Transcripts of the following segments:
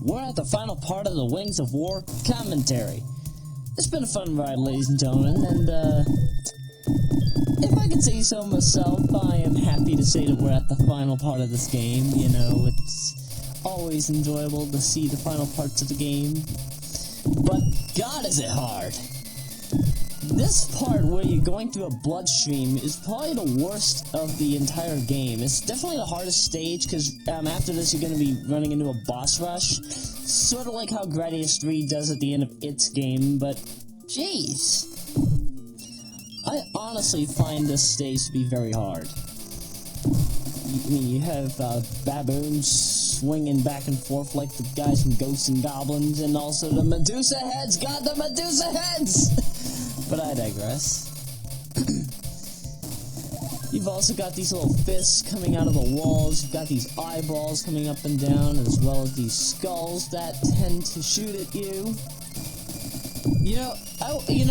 we're at the final part of the Wings of War commentary. It's been a fun ride, ladies and gentlemen, and, if I could say so myself, I am happy to say that we're at the final part of this game. You know, it's always enjoyable to see the final parts of the game, but God is it hard. This part where you're going through a bloodstream is probably the worst of the entire game. It's definitely the hardest stage, because after this you're going to be running into a boss rush. Sort of like how Gradius 3 does at the end of its game, but jeez. I honestly find this stage to be very hard. You have baboons swinging back and forth like the guys from Ghosts and Goblins, and also the Medusa heads! God, the Medusa heads! But I digress. You've also got these little fists coming out of the walls, you've got these eyeballs coming up and down, as well as these skulls that tend to shoot at you.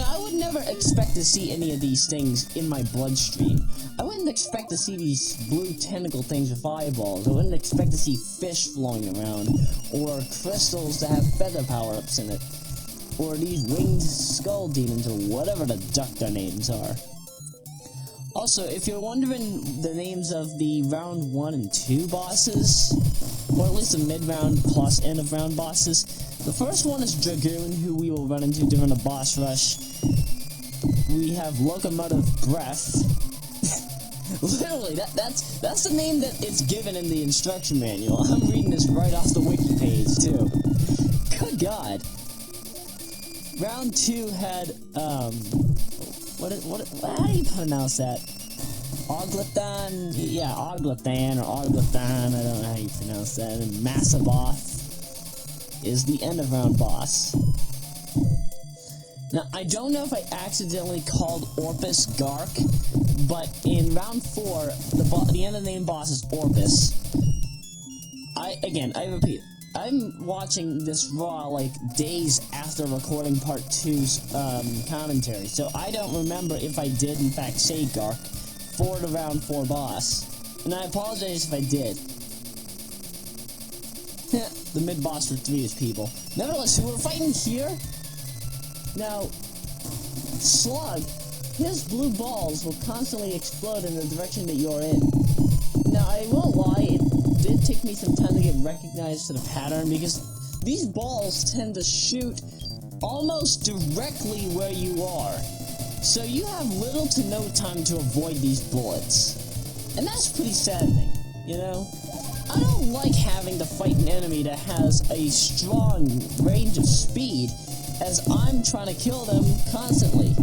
I would never expect to see any of these things in my bloodstream. I wouldn't expect to see these blue tentacle things with eyeballs. I wouldn't expect to see fish flowing around, or crystals that have feather power-ups in it, or these winged skull demons, or whatever the duck their names are. Also, if you're wondering the names of the round 1 and 2 bosses, or at least the mid-round plus end-of-round bosses, the first one is Dragoon, who we will run into during the boss rush. We have Locomotive Breath. Literally, that's the name that it's given in the instruction manual. I'm reading this right off the Wiki page, too. Good God. Round 2 had, how do you pronounce that? Oglathan? Yeah, Oglathan, or Oglathan, I don't know how you pronounce that. And Massaboth is the end of round boss. Now, I don't know if I accidentally called Orpus Gark, but in round 4, the end of the main boss is Orpus. I repeat, I'm watching this raw, like, days after recording part 2's, commentary, so I don't remember if I did, in fact, say Gark for the round 4 boss. And I apologize if I did. The mid-boss for 3 is people. Nevertheless, who we're fighting here? Now, Slug, his blue balls will constantly explode in the direction that you're in. Now, I won't lie, it did take me some time to get recognized to the pattern, because these balls tend to shoot almost directly where you are. So you have little to no time to avoid these bullets. And that's pretty saddening, you know? I don't like having to fight an enemy that has a strong range of speed, as I'm trying to kill them constantly.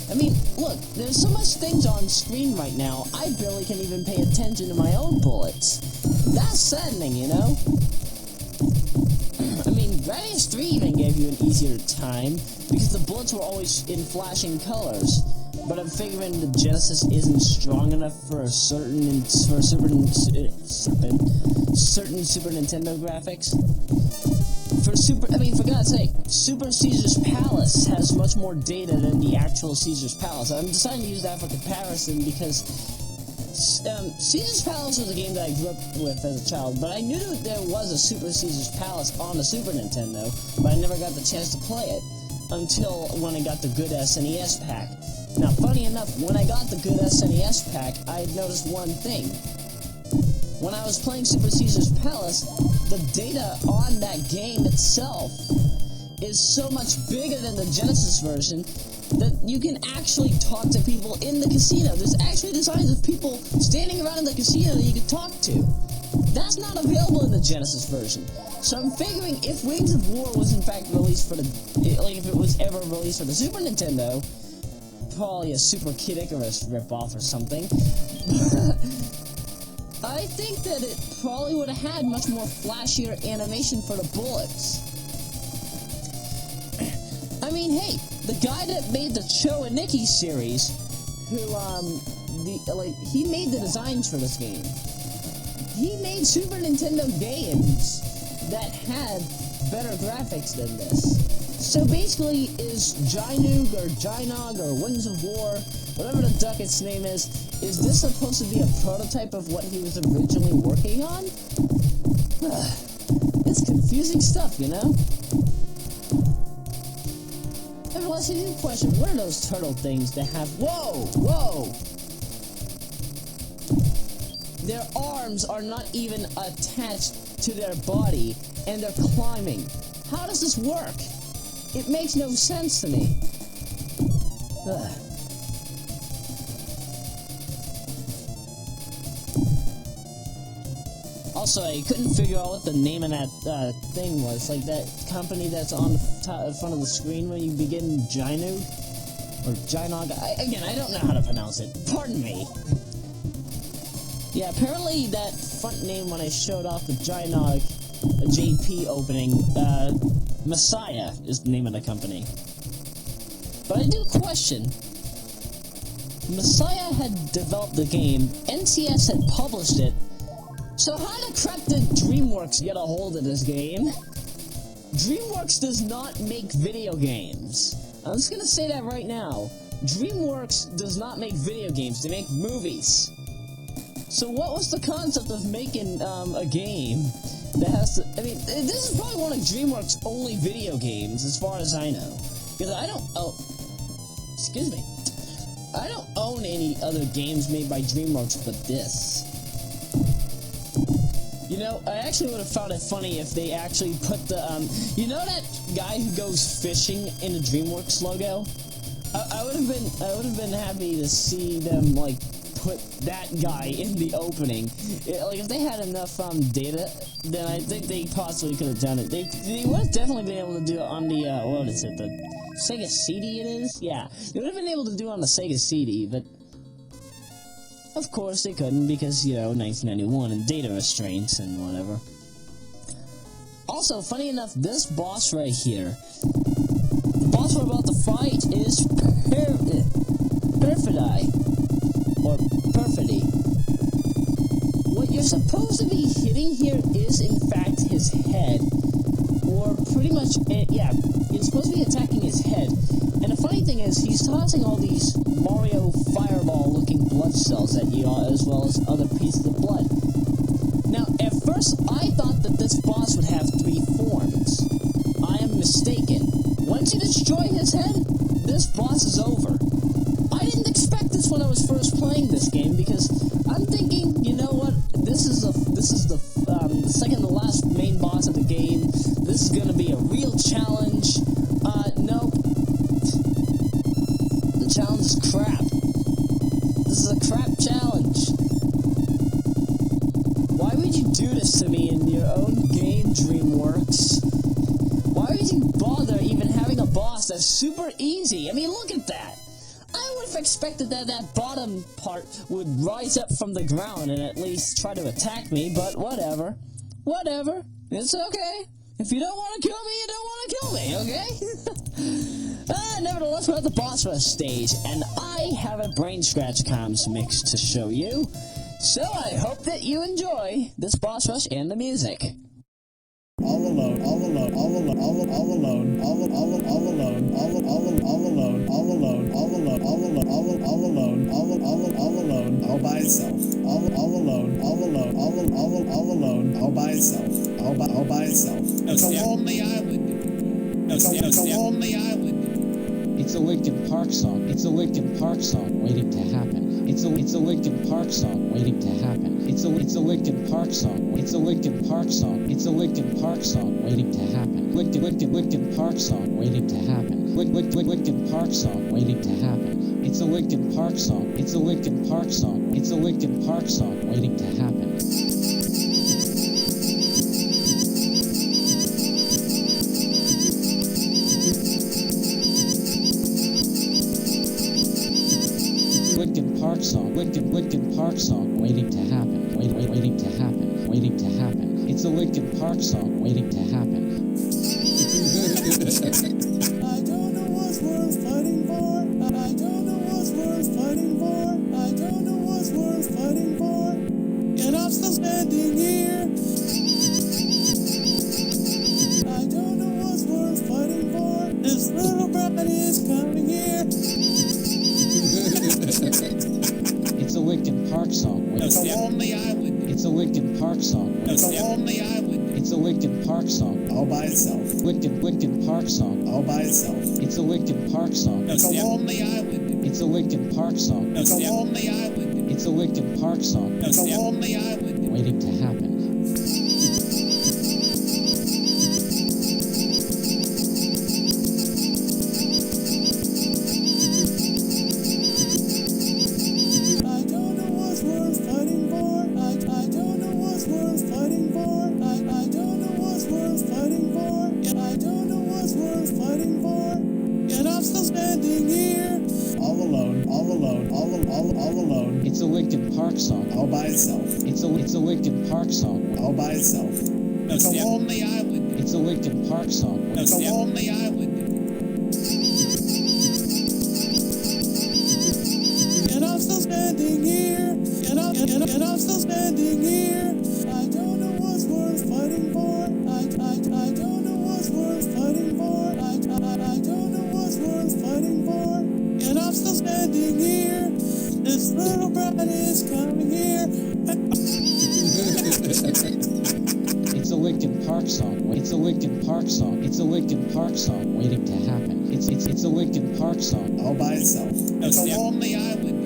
I mean, look, there's so much things on screen right now, I barely can even pay attention to my own bullets. That's saddening, you know? I mean, Gradius 3 even gave you an easier time, because the bullets were always in flashing colors. But I'm figuring the Genesis isn't strong enough for certain Super Nintendo graphics. For God's sake, Super Caesar's Palace has much more data than the actual Caesar's Palace. I'm deciding to use that for comparison because Caesar's Palace was a game that I grew up with as a child, but I knew that there was a Super Caesar's Palace on the Super Nintendo, but I never got the chance to play it until when I got the good SNES pack. Now, funny enough, when I got the good SNES pack, I had noticed one thing. When I was playing Super Caesar's Palace, the data on that game itself is so much bigger than the Genesis version that you can actually talk to people in the casino. There's actually designs of people standing around in the casino that you can talk to. That's not available in the Genesis version. So I'm figuring if Wings of War was in fact released for if it was ever released for the Super Nintendo, probably a Super Kid Icarus ripoff or something. I think that it probably would have had much more flashier animation for the bullets. I mean, hey, the guy that made the Cho and Nikki series, who, he made the designs for this game. He made Super Nintendo games that had better graphics than this. So basically, is Gynoog or Gynog or Wings of War, whatever the duck its name is this supposed to be a prototype of what he was originally working on? It's That's confusing stuff, you know? Nevertheless, you do question, what are those turtle things that have... Whoa! Whoa! Their arms are not even attached to their body, and they're climbing. How does this work? It makes no sense to me. Ugh. Also, I couldn't figure out what the name of that thing was. Like that company that's on the front of the screen when you begin Ginog? Or Ginog? Again, I don't know how to pronounce it. Pardon me. Yeah, apparently that front name when I showed off the Ginog JP opening, Messiah is the name of the company. But I do question. Messiah had developed the game, NCS had published it, so how the crap did DreamWorks get a hold of this game? DreamWorks does not make video games. I'm just gonna say that right now. DreamWorks does not make video games, they make movies. So what was the concept of making a game that has to... I mean, this is probably one of DreamWorks' only video games, as far as I know. Because I don't... Oh, excuse me. I don't own any other games made by DreamWorks but this. You know, I actually would have found it funny if they actually put the, you know that guy who goes fishing in the DreamWorks logo? I would have been happy to see them, like, put that guy in the opening. Like, if they had enough, data, then I think they possibly could have done it. They would have definitely been able to do it on the, what is it, the Sega CD it is? Yeah, they would have been able to do it on the Sega CD, but... Of course they couldn't, because, you know, 1991 and data restraints and whatever. Also, funny enough, this boss right here, the boss we're about to fight is Perfidy, or Perfidy. What you're supposed to be hitting here is, in fact, his head, or pretty much, yeah, you're supposed to be attacking his head. And the funny thing is, he's tossing all these Mario Fireball-looking blood cells at you, as well as other pieces of blood. Now, at first, I thought that this boss would have 3 forms. I am mistaken. Once you destroy his head, this boss is over. I didn't expect this when I was first playing this game, because I'm thinking, you know what, this is the second to last main boss of the game. This is gonna be a real challenge. Nope. The challenge is crap. This is a crap challenge. Why would you do this to me in your own game, DreamWorks? Why would you bother even having a boss that's super easy? I mean, look at that. I would have expected that that bottom part would rise up from the ground and at least try to attack me, but whatever. Whatever. It's okay. If you don't want to kill me, you don't want to kill me, okay? Nevertheless, we're at the boss rush stage, and I have a BrainScratch comms mix to show you. So I hope that you enjoy this boss rush and the music. All alone, all alone, all alone, all alone, all alone, all alone, all alone, all alone, all alone, all alone, all alone, all alone, all alone, all by itself. All alone, all alone, all alone, all by itself. All by itself. It's a lonely island. It's a lonely island. It's a Linkin Park song. It's a Linkin Park song waiting to happen. It's a Linkin Park song waiting to happen. It's a Linkin Park song. It's a Linkin Park song. It's a Linkin Park song waiting to happen. Linkin Park song waiting to happen. Linkin Park song waiting to happen. It's a Linkin Park song. It's a Linkin Park song. It's a Linkin Park song waiting to happen. Linkin Park song, Linkin Park song waiting to happen, waiting to happen, waiting to happen. It's a Linkin Park song waiting to happen. I don't know what's worth fighting for. I don't know what's worth fighting for. I don't know what's worth fighting for. And I'm still standing here. I don't know what's worth fighting for. This little bride is coming here. It's a Linkin Park song. It's a lonely island. It's a Linkin Park song. It's a lonely island. It's a Linkin Park song. All by itself. Linkin Park song. All by itself. It's a Linkin Park song. It's a lonely island. It's a Linkin Park song. It's a lonely island. It's a Linkin Park song. It's a lonely island. Waiting to happen. I don't know what's worth fighting for. I don't know what's worth fighting for. I don't know what's worth fighting for. I don't know what's worth fighting for. And I'm still standing here. All alone, all alone, all alone. It's a Linkin Park song. All by itself. It's a Linkin Park song. All by itself. It's a lonely island. It's a Linkin Park song. It's a lonely island. And I'm still standing here. And I'm still standing here. I don't know what's worth fighting for. I don't know what's worth fighting for. I don't know what's worth fighting for. And I'm still standing here. This little brat is coming here. It's a Linkin Park song. It's a Linkin Park song. It's a Linkin Park song waiting to happen. It's a Linkin Park song. All by itself. It's a lonely island.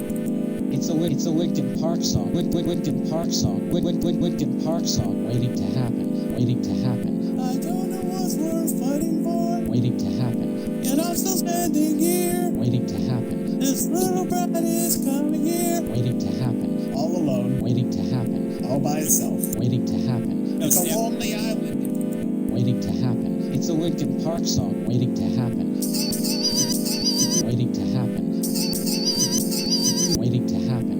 It's a Linkin Park song. Linkin Park song. Linkin Park song waiting to happen. Waiting to happen. I don't know what's worth fighting for. Waiting to happen. And I'm still standing here. Waiting to happen. This little brat is coming here. Waiting to happen. All alone. Waiting to happen. All by itself. Waiting to happen. It's a lonely island. Waiting to happen. It's a Linkin Park song waiting to happen. Waiting to happen. Waiting to happen.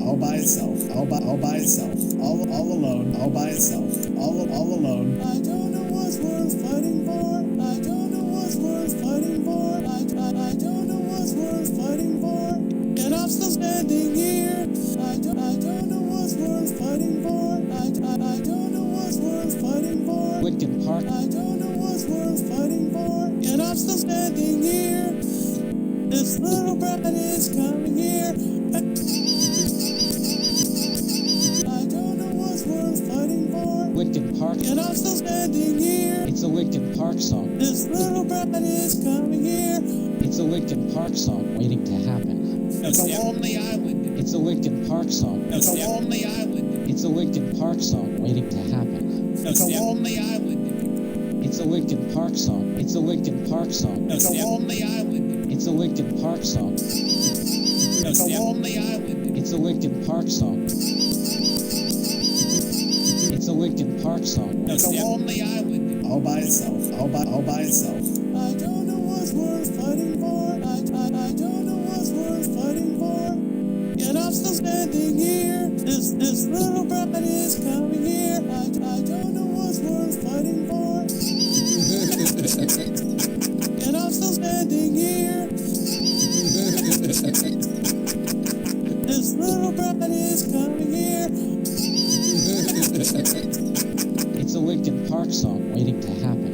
All by itself. All by itself. All alone. All by itself. All alone. I don't know what's worth fighting for. I don't know what's worth fighting for. I don't know what's worth fighting for. And I'm still standing here. I don't know what's worth fighting for. I don't know what's worth fighting for. Linkin Park. I don't know what's worth fighting for. And I'm still standing here. This little brat is coming here. I don't know what's worth fighting for. Linkin Park. And I'm still standing here. It's a Linkin Park song. This little brat is coming here. It's a Linkin Park song waiting to happen. It's a lonely island. It's a Linkin Park song. It's a lonely island. It's a Linkin Park song waiting to happen. It's a lonely island. It's a Linkin Park song. It's a Linkin Park song. It's a lonely island. It's a Linkin Park song. It's a lonely island. It's a Linkin Park song. It's a Linkin Park song. It's a lonely island. All by itself. All by itself. I don't know what's worth fighting for. I don't know what's worth fighting for. And I'm still standing here. This little brat is coming here. I don't know what's worth fighting for. And I'm still standing here. This little brat is coming here. It's a Linkin Park song waiting to happen.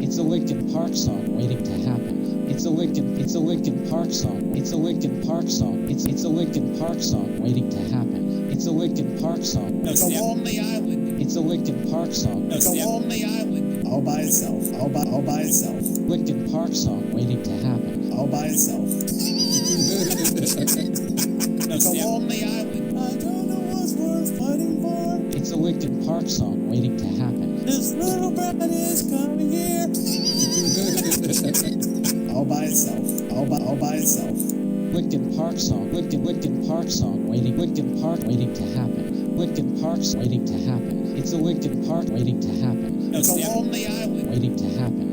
It's a Linkin Park song waiting to happen. It's a Linkin Park song. It's a Linkin Park song. It's a Linkin Park song waiting to happen. It's a Linkin Park song. It's a lonely island. It's a Linkin Park song. It's a lonely island. All by itself. All by itself. Linkin Park song waiting to happen. All by itself. It's a lonely island. I don't know what's worth fighting for. It's a Linkin Park song waiting to happen. This little brat is coming here. All by itself. All by itself. Linkin Park song. Linkin Park song waiting. Linkin Park waiting to happen. Linkin Park's waiting to happen. It's a Linkin Park waiting to happen. It's a lonely island. Waiting to happen.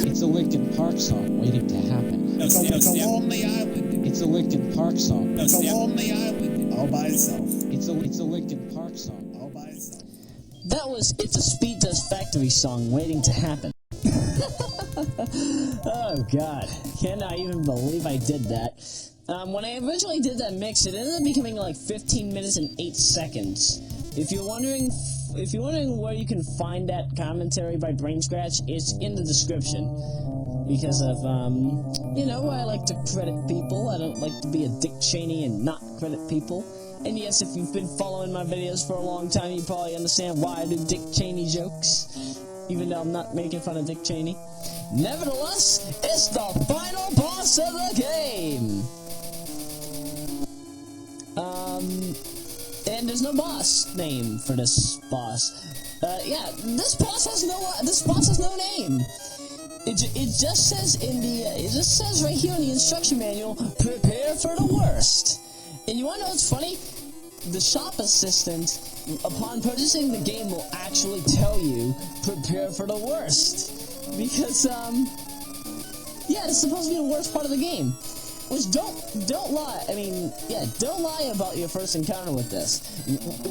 It's a Linkin Park song waiting to happen. It's a lonely island. It's a Linkin Park song. It's a lonely island. All by itself. It's a Linkin Park song. All by itself. That was It's a Speeddust Factory song waiting to happen. Oh god, cannot even believe I did that. When I originally did that mix, it ended up becoming like 15 minutes and 8 seconds. If you're wondering where you can find that commentary by BrainScratch, it's in the description. Because of, you know, I like to credit people. I don't like to be a Dick Cheney and not credit people. And yes, if you've been following my videos for a long time, you probably understand why I do Dick Cheney jokes. Even though I'm not making fun of Dick Cheney. Nevertheless, it's the final boss of the game! And there's no boss name for this boss. Yeah, this boss has no name. It just says it just says right here in the instruction manual, prepare for the worst. And you wanna know what's funny? The shop assistant, upon purchasing the game, will actually tell you, prepare for the worst. Because, yeah, it's supposed to be the worst part of the game. Which, don't lie, I mean, yeah, don't lie about your first encounter with this.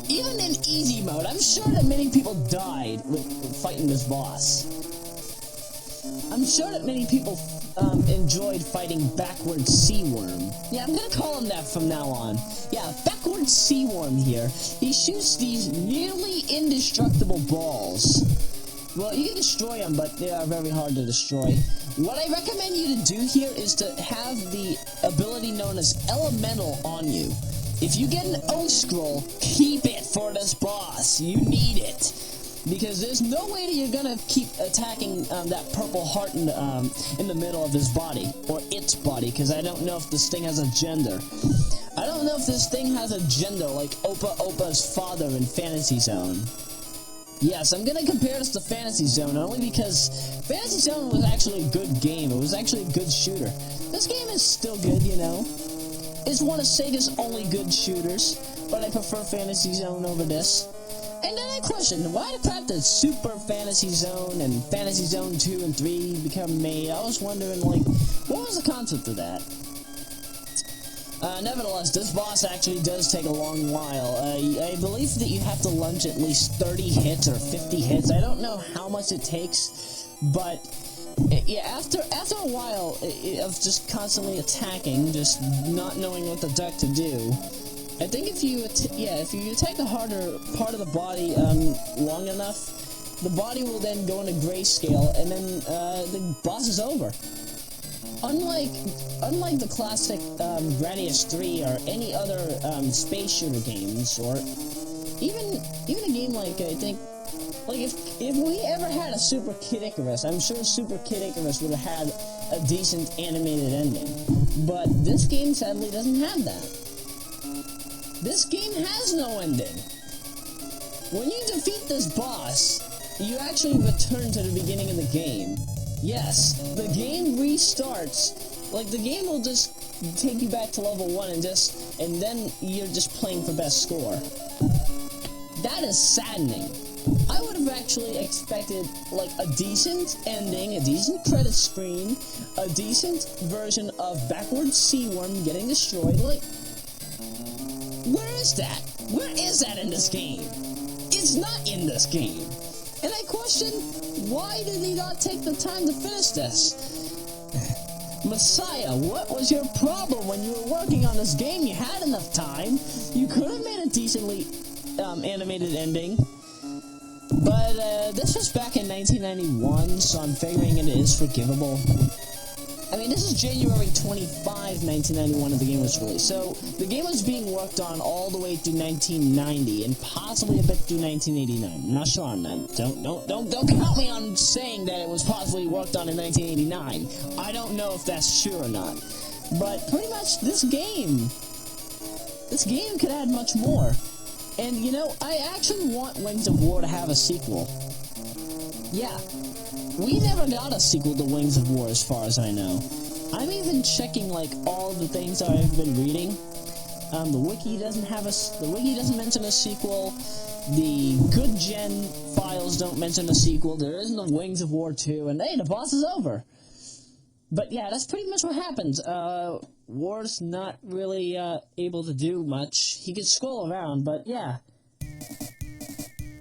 Even in easy mode, I'm sure that many people died with fighting this boss. I'm sure that many people enjoyed fighting Backward Seaworm. Yeah, I'm gonna call him that from now on. Yeah, Backward Seaworm here. He shoots these nearly indestructible balls. Well, you can destroy them, but they are very hard to destroy. What I recommend you to do here is to have the ability known as Elemental on you. If you get an O scroll, keep it for this boss. You need it. Because there's no way that you're gonna keep attacking that purple heart in the middle of his body, or its body, because I don't know if this thing has a gender. I don't know if this thing has a gender like Opa's father in Fantasy Zone. Yes, I'm gonna compare this to Fantasy Zone only because Fantasy Zone was actually a good game. It was actually a good shooter. This game is still good, you know. It's one of Sega's only good shooters, but I prefer Fantasy Zone over this. And then I questioned, why the crap did Super Fantasy Zone and Fantasy Zone 2 and 3 become made? I was wondering, like, what was the concept of that? Nevertheless, this boss actually does take a long while. I believe that you have to lunge at least 30 hits or 50 hits. I don't know how much it takes, but yeah, after a while of just constantly attacking, just not knowing what the duck to do, I think if you attack the harder part of the body long enough, the body will then go into grayscale, and then the boss is over. Unlike the classic Gradius 3 or any other space shooter games, or even a game like, I think, like if we ever had a Super Kid Icarus, I'm sure Super Kid Icarus would have had a decent animated ending. But this game sadly doesn't have that. This game has no ending. When you defeat this boss, you actually return to the beginning of the game. Yes, the game restarts. Like, the game will just take you back to level 1 and then you're just playing for best score. That is saddening. I would have actually expected, like, a decent ending, a decent credit screen, a decent version of Backward Seaworm getting destroyed. Like, where is that? Where is that in this game? It's not in this game. And I question, why did they not take the time to finish this? Messiah, what was your problem when you were working on this game? You had enough time. You could have made a decently animated ending. But this was back in 1991, so I'm figuring it is forgivable. I mean, this is January 25, 1991 when the game was released. So, the game was being worked on all the way through 1990, and possibly a bit through 1989. I'm not sure on that. Don't count me on saying that it was possibly worked on in 1989. I don't know if that's true or not. But pretty much this game could add much more. And, you know, I actually want Wings of War to have a sequel. Yeah. We never got a sequel to Wings of War as far as I know. I'm even checking, like, all the things that I've been reading. The Wiki doesn't mention a sequel. The Good Gen files don't mention a sequel. There isn't a Wings of War 2, and hey, the boss is over. But yeah, that's pretty much what happens. War's not really able to do much. He can scroll around, but yeah.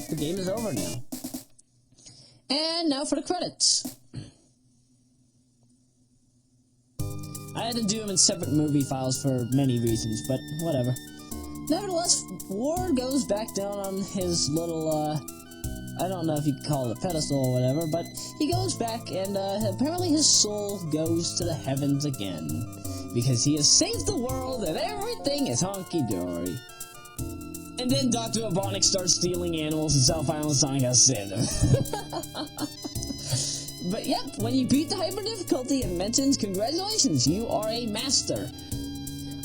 the game is over now. And now for the credits. I had to do them in separate movie files for many reasons, but whatever. Nevertheless, Ward goes back down on his little, I don't know if you could call it a pedestal or whatever, but he goes back and, apparently his soul goes to the heavens again. Because he has saved the world and everything is honky-dory. And then Dr. Robotnik starts stealing animals and South Island Sonic has saved him. But yep, when you beat the hyper difficulty, it mentions, congratulations, you are a master.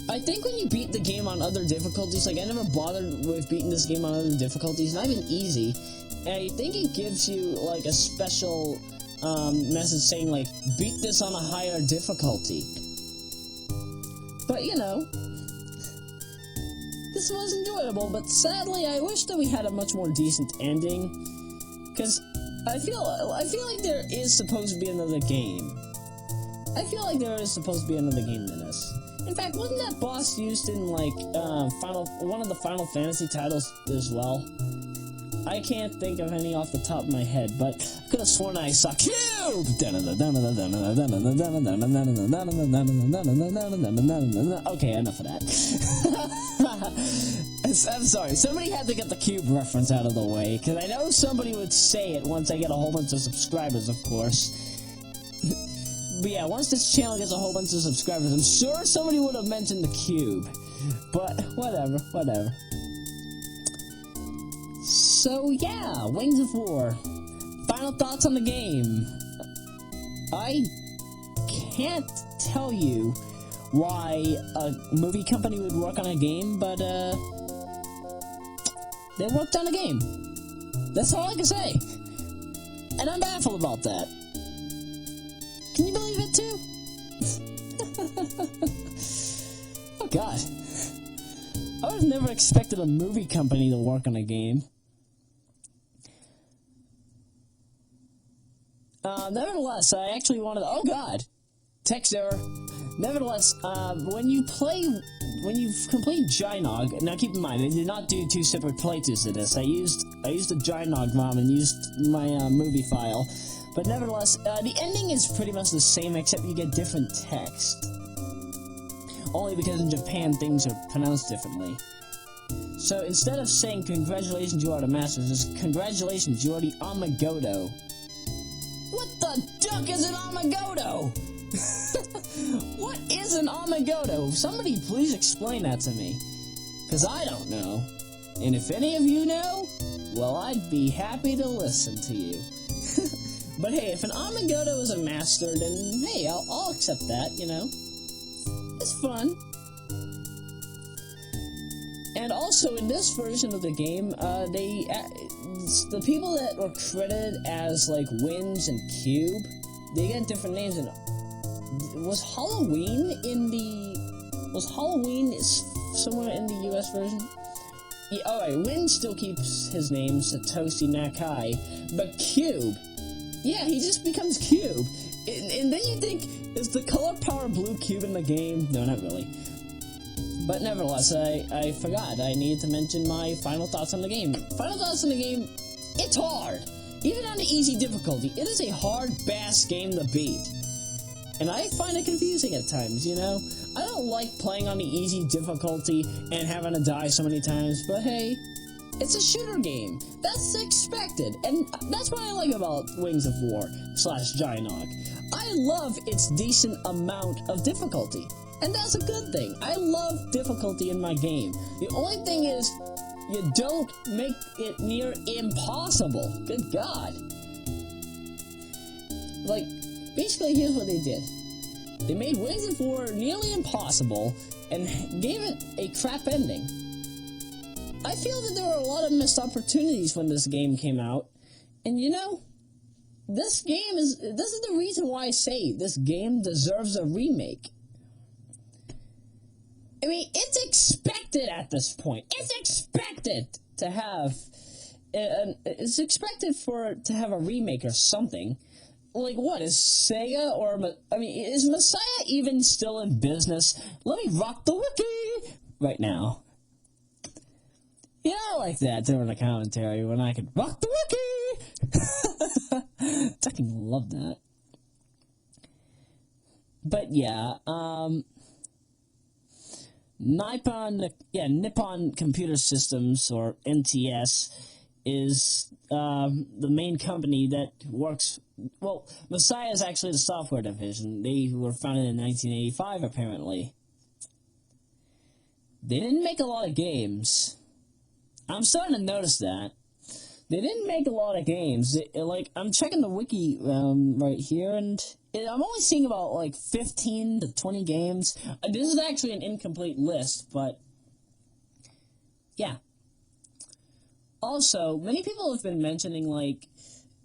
I think when you beat the game on other difficulties, like I never bothered with beating this game on other difficulties, not even easy, and I think it gives you like a special message saying like, beat this on a higher difficulty. But you know, this was enjoyable, but sadly I wish that we had a much more decent ending, because I feel like there is supposed to be another game. I feel like there is supposed to be another game than this. In fact, wasn't that boss used in, like, one of the Final Fantasy titles as well? I can't think of any off the top of my head, but I could have sworn I saw Cube! Okay, enough of that. I'm sorry, somebody had to get the Cube reference out of the way, because I know somebody would say it once I get a whole bunch of subscribers, of course. But yeah, once this channel gets a whole bunch of subscribers, I'm sure somebody would have mentioned the Cube. But, whatever. So yeah, Wings of War. Final thoughts on the game. I can't tell you why a movie company would work on a game, but, they worked on a game. That's all I can say. And I'm baffled about that. Can you believe it, too? Oh, God. I would have never expected a movie company to work on a game. Nevertheless, I actually wanted to... Oh, God! Text error. Nevertheless, when you complete Gynog... Now, keep in mind, I did not do two separate playthroughs of this. I used a Gynog ROM and used my movie file. But nevertheless, the ending is pretty much the same, except you get different text. Only because in Japan, things are pronounced differently. So instead of saying, congratulations, you are the master, it's congratulations, you are the Amagoto. What the duck is an Amagoto? What is an Amagoto? Somebody please explain that to me. Because I don't know. And if any of you know, well, I'd be happy to listen to you. But hey, if an Amagoto is a master, then hey, I'll accept that, you know. It's fun. And also, in this version of the game, the people that were credited as, like, Winds and Cube, they get different names. And was Halloween somewhere in the US version? Yeah, alright, Wind still keeps his name, Satoshi Nakai, but Cube, yeah, he just becomes Cube. And then you think, is the color power blue cube in the game? No, not really. But nevertheless, I forgot. I needed to mention my final thoughts on the game. Final thoughts on the game, it's hard. Even on the easy difficulty, it is a hard-bass game to beat. And I find it confusing at times, you know? I don't like playing on the easy difficulty and having to die so many times, but hey, it's a shooter game. That's expected, and that's what I like about Wings of War / Gynog. I love its decent amount of difficulty, and that's a good thing. I love difficulty in my game. The only thing is, you don't make it near impossible. Good God. Like, basically, here's what they did. They made Wings of War nearly impossible and gave it a crap ending. I feel that there were a lot of missed opportunities when this game came out, and you know, this is the reason why I say this game deserves a remake. I mean, it's expected at this point. It's expected to have, to have a remake or something. Like, what, is Sega or, is Messiah even still in business? Let me rock the wiki right now. You know, I like that during the commentary when I could rock the wiki. I fucking love that. But yeah, Nippon Computer Systems, or NTS, is the main company that works. Well, Messiah is actually the software division. They were founded in 1985, apparently. They didn't make a lot of games. I'm starting to notice that. They didn't make a lot of games. I'm checking the wiki right here, and I'm only seeing about, 15 to 20 games. This is actually an incomplete list, but yeah. Also, many people have been mentioning,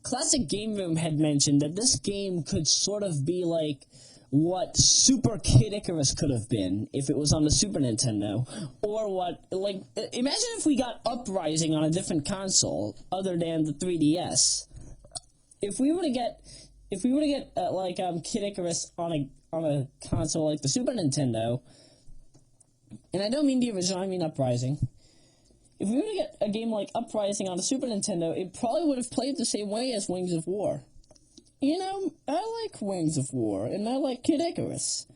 Classic Game Room had mentioned that this game could sort of be what Super Kid Icarus could have been if it was on the Super Nintendo, or imagine if we got Uprising on a different console other than the 3DS. If we were to get Kid Icarus on a console like the Super Nintendo, and I don't mean the original, I mean Uprising. If we were to get a game like Uprising on the Super Nintendo, it probably would have played the same way as Wings of War. You know, I like Wings of War, and I like Kid Icarus.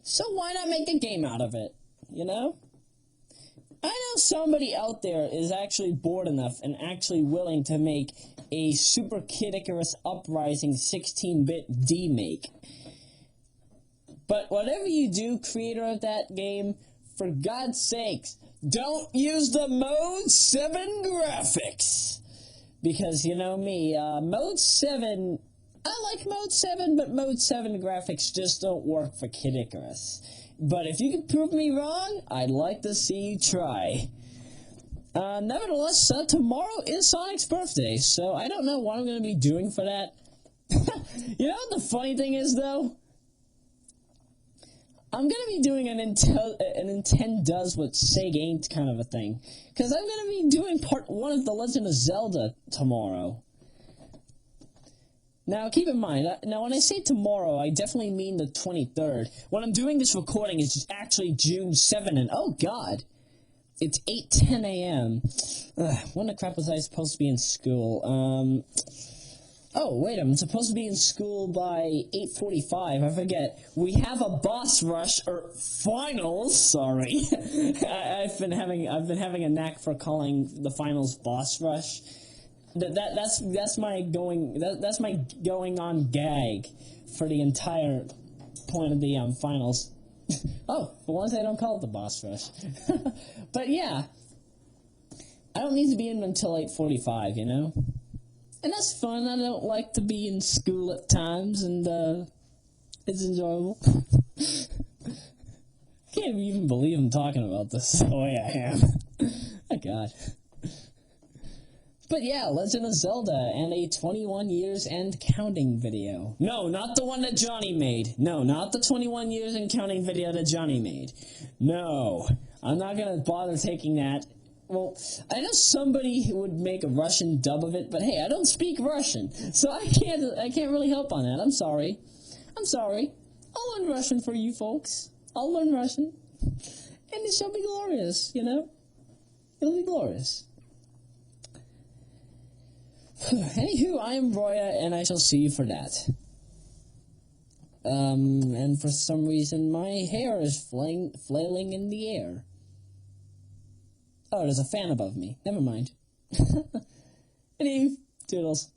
So why not make a game out of it, you know? I know somebody out there is actually bored enough and actually willing to make a Super Kid Icarus Uprising 16-bit D-make. But whatever you do, creator of that game, for God's sakes, don't use the Mode 7 graphics! Because, you know me, Mode 7... I like Mode 7, but Mode 7 graphics just don't work for Kid Icarus. But if you can prove me wrong, I'd like to see you try. Nevertheless, tomorrow is Sonic's birthday, so I don't know what I'm going to be doing for that. You know what the funny thing is, though? I'm going to be doing an Nintendo does what Sega ain't kind of a thing. Because I'm going to be doing part 1 of The Legend of Zelda tomorrow. Now, keep in mind, when I say tomorrow, I definitely mean the 23rd. When I'm doing this recording, it's actually June 7th, and oh god, it's 8:10 a.m. When the crap was I supposed to be in school? Oh, wait, I'm supposed to be in school by 8:45, I forget. We have a boss rush, or finals, sorry. I've been having a knack for calling the finals boss rush. That's my going on gag for the entire point of the finals. Oh, for once I don't call it the boss rush. But yeah, I don't need to be in until 8:45, you know, and that's fun. I don't like to be in school at times, and it's enjoyable. I can't even believe I'm talking about this the way I am. Oh god. But yeah, Legend of Zelda, and a 21 years and counting video. No, not the one that Johnny made. No, not the 21 years and counting video that Johnny made. No, I'm not gonna bother taking that. Well, I know somebody would make a Russian dub of it, but hey, I don't speak Russian, so I can't really help on that. I'm sorry. I'll learn Russian for you folks. I'll learn Russian, and it shall be glorious, you know? It'll be glorious. Anywho, I am Roya, and I shall see you for that. And for some reason, my hair is flailing in the air. Oh, there's a fan above me. Never mind. Anywho, toodles.